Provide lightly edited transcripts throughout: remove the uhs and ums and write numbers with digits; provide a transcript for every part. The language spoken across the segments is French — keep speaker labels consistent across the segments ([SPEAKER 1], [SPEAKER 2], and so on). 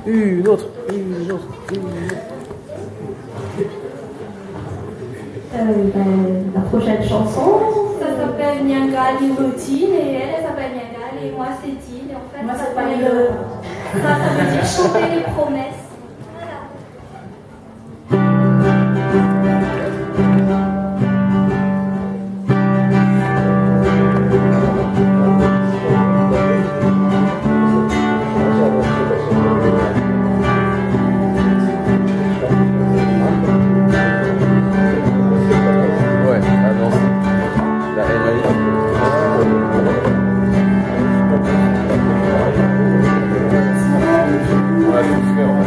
[SPEAKER 1] Une autre.
[SPEAKER 2] La prochaine chanson,
[SPEAKER 3] Ça s'appelle Nyangali Routine et elle s'appelle Nyangali et moi c'est Tine. Et en fait,
[SPEAKER 2] Moi,
[SPEAKER 3] ça
[SPEAKER 2] c'est
[SPEAKER 3] s'appelle
[SPEAKER 2] Païlo.
[SPEAKER 3] ça veut dire chanter les promesses. Voilà.
[SPEAKER 1] Ouais, avance. La haine, on va tout faire.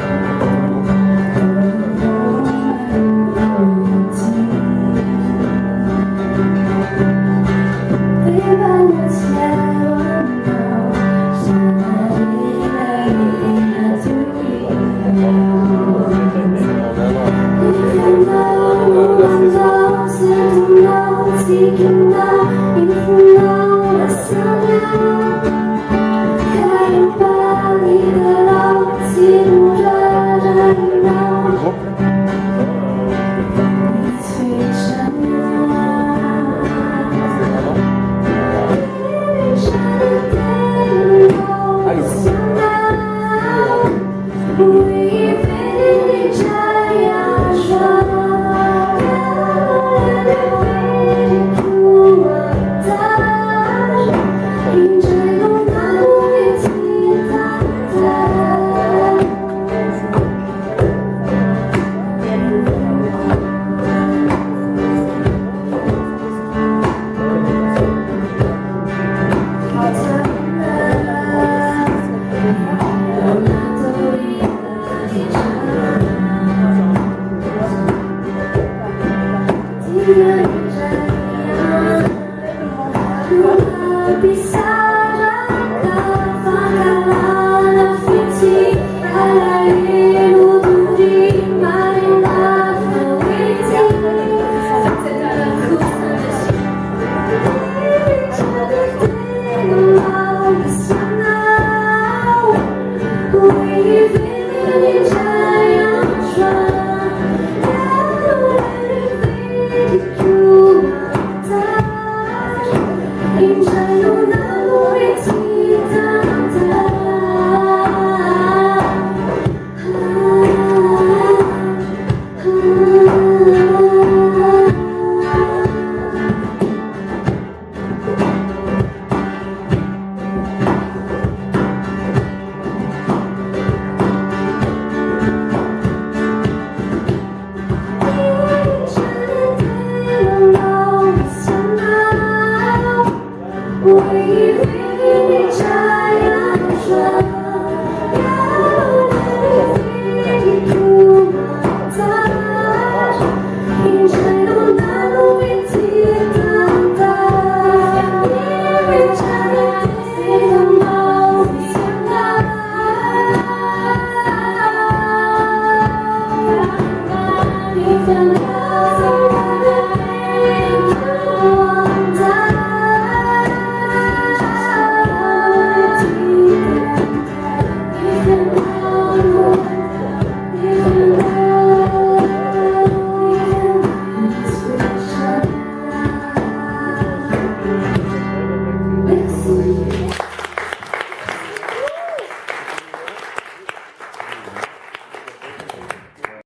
[SPEAKER 4] We really